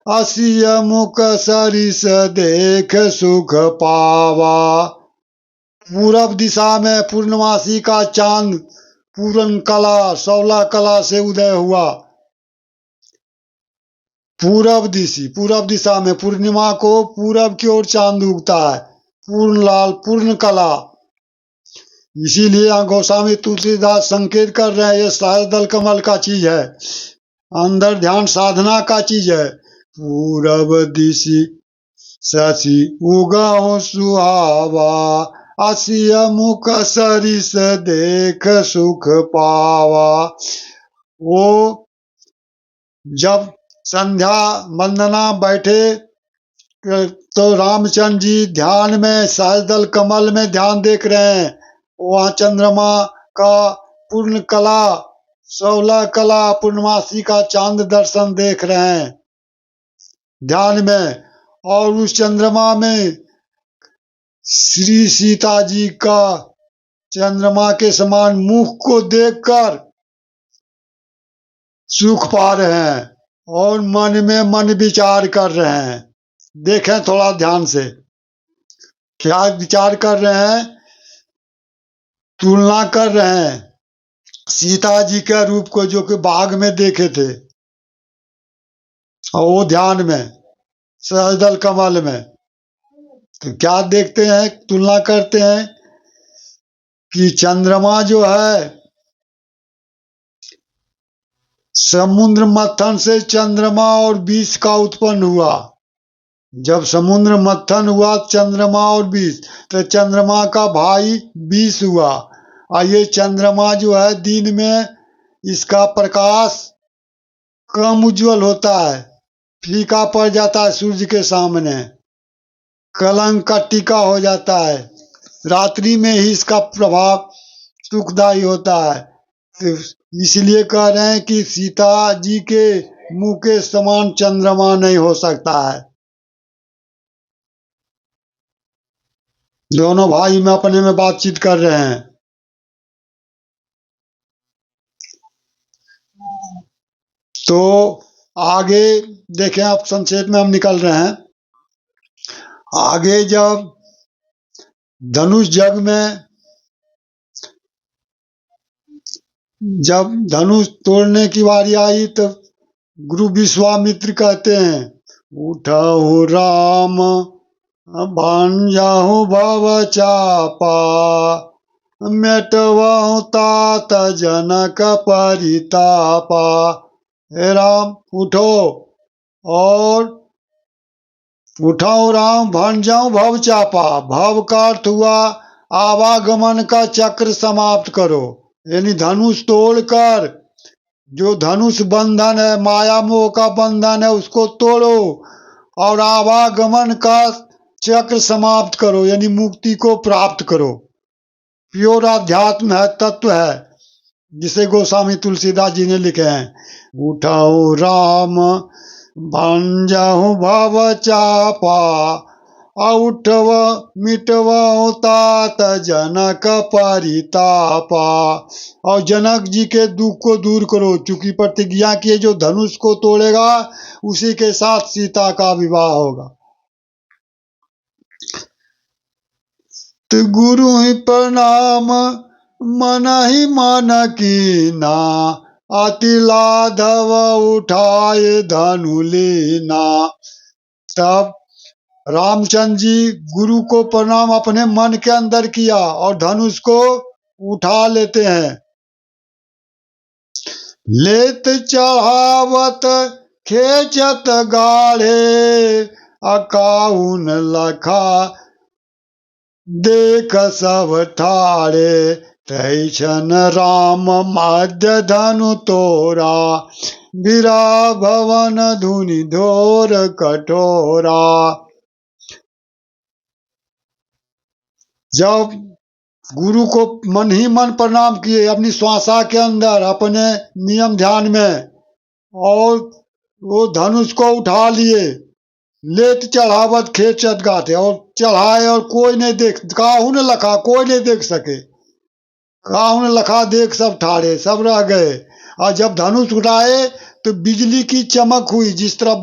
असिय मुख सरिस देख सुख पावा। पूरब दिशा में पूर्णमासी का चांद पूरन कला 16 कला से उदय हुआ। पूरब दिशा में पूर्णिमा को पूरब की ओर चांद उगता है। पूर्ण लाल पूर्ण कला। इसीलिए यहाँ गोस्वामी तुलसीदास संकेत कर रहे हैं ये सहस्त्रदल कमल का चीज है। अंदर ध्यान साधना का चीज है। पूरब दिशि शशि उगहु सुहावा। असिय मुख सरिस देख सुख पावा। वो जब संध्या वंदना बैठे तो रामचंद्र जी ध्यान में सहस्त्रदल कमल में ध्यान देख रहे हैं। वहाँ चंद्रमा का पूर्ण कला 16 कला पूर्णमासी का चांद दर्शन देख रहे हैं ध्यान में। और उस चंद्रमा में श्री सीता जी का चंद्रमा के समान मुख को देखकर सुख पा रहे हैं और मन में मन विचार कर रहे हैं। देखें थोड़ा ध्यान से क्या विचार कर रहे हैं। तुलना कर रहे हैं सीता जी के रूप को जो कि बाग में देखे थे और वो ध्यान में सहस्त्रदल कमल में। तो क्या देखते हैं तुलना करते हैं कि चंद्रमा जो है समुद्र मंथन से चंद्रमा और विष का उत्पन्न हुआ। जब समुद्र मंथन हुआ चंद्रमा और विष तो चंद्रमा का भाई विष हुआ। और ये चंद्रमा जो है दिन में इसका प्रकाश कम उज्जवल होता है फीका पड़ जाता है सूर्य के सामने कलंक का टीका हो जाता है। रात्रि में ही इसका प्रभाव सुखदायी होता है। तो इसलिए कह रहे हैं कि सीता जी के मुंह के समान चंद्रमा नहीं हो सकता है। दोनों भाई में अपने में बातचीत कर रहे हैं। तो आगे देखें आप संक्षेप में हम निकल रहे हैं। आगे जब धनुष जग में जब धनुष तोड़ने की बारी आई तो गुरु विश्वामित्र कहते हैं उठहु राम भांजहु भव चापा मेटवहु तात जनक परितापा। हे राम उठो और उठाओ राम भांजाऊ भव चापा। भव का अर्थ हुआ आवागमन का चक्र समाप्त करो यानी धनुष तोड़कर जो धनुष बंधन है माया मोह का बंधन है उसको तोड़ो और आवागमन का चक्र समाप्त करो यानी मुक्ति को प्राप्त करो। प्योर आध्यात्म है तत्व है जिसे गोस्वामी तुलसीदास जी ने लिखे हैं। उठाओ राम भंजहु भव चापा उठव मिटव तात जनक परितापा। और जनक जी के दुख को दूर करो चूंकि प्रतिज्ञा की जो धनुष को तोड़ेगा उसी के साथ सीता का विवाह होगा। तो गुरु ही प्रणाम मन ही मन कीना अति लाघव उठाए धनु लीना। तब रामचंद्र जी गुरु को प्रणाम अपने मन के अंदर किया और धनुष को उठा लेते हैं। लेत चढ़ावत खेचत गाढ़े अकाउन लखा देख सब ठाड़े तैछन राम मध्य धनु तोरा बिरा भवन धुनि धोर कठोरा। जब गुरु को मन ही मन प्रणाम किए अपनी श्वासा के अंदर अपने नियम ध्यान में और वो धनुष को उठा लिए लेत चढ़ावत खेचत गाते और चढ़ाए और कोई नहीं देख काहू ने लखा कोई नहीं देख सके काहू ने लखा देख सब ठाड़े सब रह गए। और जब धनुष उठाए तो बिजली की चमक हुई जिस तरह